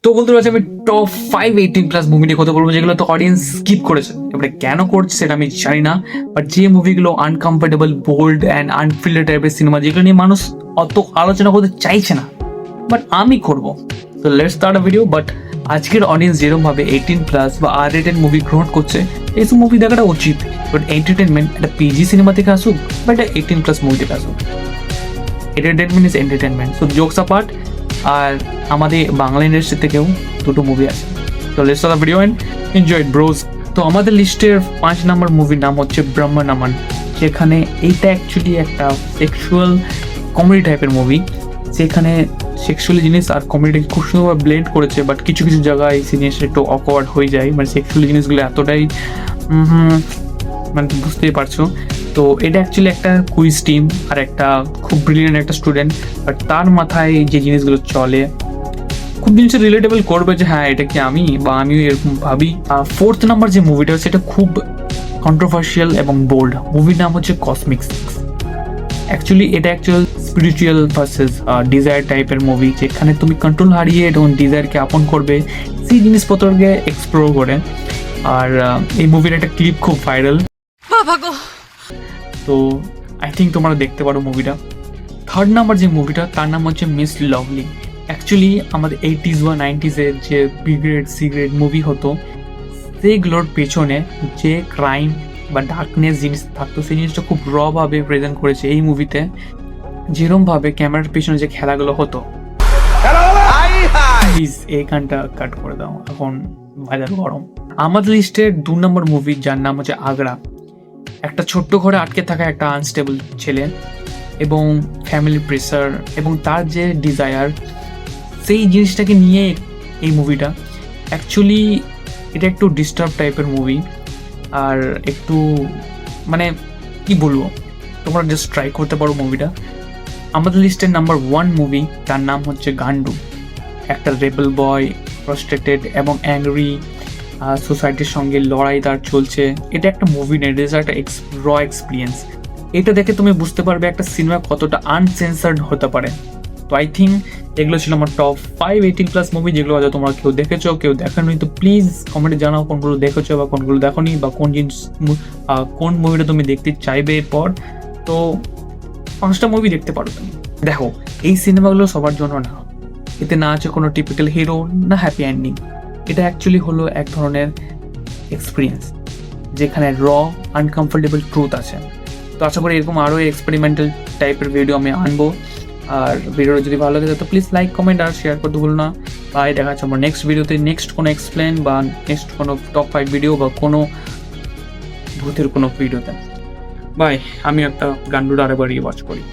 তো বলতে পারছি আমি টপ 5 18+ মুভি নিয়ে কথা বলবো যেগুলো তো অডিয়েন্স স্কিপ করেছে। এবারে কেন করছে সেটা আমি জানি না, বাট যে মুভিগুলো আনকমফোর্টেবল, বোল্ড অ্যান্ড আনফিল্টার টাইপের সিনেমা, যেগুলো নিয়ে মানুষ অত আলোচনা করতে চাইছে না, বাট আমি করবো। তো let's start a video. But আজকের অডিয়েন্স যেরকমভাবে 18+ বা R-rated মুভি গ্রহণ করছে, এইসব মুভি দেখাটা উচিত। বাট এন্টারটেনমেন্ট একটা পিজি সিনেমা থেকে আসুক বা একটা 18+ মুভি থেকে আসুক, entertainment is entertainment. So jokes apart, আর আমাদের বাংলা ইন্ডাস্ট্রি থেকেও দুটো মুভি আছে। তো let's start the video and enjoy it bros. তো আমাদের লিস্টের 5 নম্বর মুভির নাম হচ্ছে ব্রহ্মনামন, যেখানে এইটা অ্যাকচুয়ালি একটা সেক্সুয়াল কমেডি টাইপের মুভি, যেখানে সেক্সুয়ালি জিনিস আর কমেডিটাকে খুব সুন্দরভাবে ব্লেন্ড করেছে। বাট কিছু কিছু জায়গায় এই জিনিসটা একটু অকওয়ার্ড হয়ে যায়, মানে সেক্সুয়ালি জিনিসগুলো এতটাই মানে বুঝতেই পারছো। তো এটা অ্যাকচুয়ালি একটা কুইজ টিম আর একটা খুব ব্রিলিয়েন্ট একটা স্টুডেন্ট, বাট তার মাথায় যে জিনিসগুলো চলে খুব জিনিসটা রিলেটেবল করবে যে হ্যাঁ এটা কি আমি বা আমিও এরকম ভাবি। 4th নাম্বার যে মুভিটা সেটা খুব কন্ট্রোভার্সিয়াল এবং বোল্ড। মুভির নাম হচ্ছে কসমিক সিক্স। অ্যাকচুয়ালি এটা অ্যাকচুয়াল স্পিরিচুয়াল ভার্সেস ডিজায়ার টাইপের মুভি, যেখানে তুমি কন্ট্রোল হারিয়ে এবং ডিজায়ারকে আপন করবে সেই জিনিসপত্রকে এক্সপ্লোর করে। আর এই মুভির একটা ক্লিপ খুব ভাইরাল, তো আই থিঙ্ক তোমরা দেখতে পারো মুভিটা। 3rd নাম্বার যে মুভিটা তার নাম হচ্ছে মিস লাভলি। অ্যাকচুয়ালি আমাদের 80s বা 90s-এর যে B grade C grade movie হতো, সেইগুলোর পেছনে যে ক্রাইম বা ডার্কনেস জিনিস থাকতো সেই জিনিসটা খুব রভাবে প্রেজেন্ট করেছে এই মুভিতে। যেরমভাবে ক্যামেরার পেছনে যে খেলাগুলো হতো, প্লিজ এই গানটা কাট করে দাও, এখন বাজার গরম। আমাদের লিস্টের 2 নম্বর মুভি যার নাম হচ্ছে আগ্রা। একটা ছোট্ট ঘরে আটকে থাকা একটা আনস্টেবল ছেলে এবং ফ্যামিলি প্রেসার এবং তার যে ডিজায়ার, সেই জিনিসটাকে নিয়ে এই মুভিটা। অ্যাকচুয়ালি এটা একটু ডিস্টার্ব টাইপের মুভি, আর একটু মানে কি বলবো, তোমরা জাস্ট ট্রাই করতে পারো মুভিটা। আমাদের লিস্টের নাম্বার 1 মুভি তার নাম হচ্ছে গান্ডু। একটা রেবেল বয়, ফ্রাস্ট্রেটেড এবং অ্যাংরি, সোসাইটির সঙ্গে লড়াই তার চলছে। এটা একটা মুভি নেই, এটা একটা র এক্সপিরিয়েন্স। এটা দেখে তুমি বুঝতে পারবে একটা সিনেমা কতটা আনসেন্সার্ড হতে পারে। তো আই থিঙ্ক এগুলো ছিল আমার টপ 5 18+ মুভি, যেগুলো হয়তো তোমরা কেউ দেখেছো কেউ দেখোনি। তো প্লিজ কমেন্টে জানাও কোনগুলো দেখেছো বা কোনগুলো দেখোনি, বা কোন জিনিস কোন মুভিটা তুমি দেখতে চাইবে এরপর। তো 5টা মুভি দেখতে পারো তুমি। দেখো, এই সিনেমাগুলো সবার জন্য না, এতে না আছে কোনো টিপিক্যাল হিরো না হ্যাপি এন্ডিং। এটা অ্যাকচুয়ালি হলো এক ধরনের এক্সপিরিয়েন্স, যেখানে আনকমফোর্টেবল ট্রুথ আছে। তো আশা করি এরকম আরও এক্সপেরিমেন্টাল টাইপের ভিডিও আমি আনবো। আর ভিডিওটা যদি ভালো লাগে তো প্লিজ লাইক, কমেন্ট আর শেয়ার করতে ভুলো না। বাই, দেখা যাচ্ছে আমার নেক্সট ভিডিওতে, নেক্সট কোনো এক্সপ্লেন বা নেক্সট কোনো টপ 5 ভিডিও বা কোনো ভূতের কোনো ভিডিওতে। বাই, আমি একটা গান্ডুটা আরেকবার ওয়াচ করি।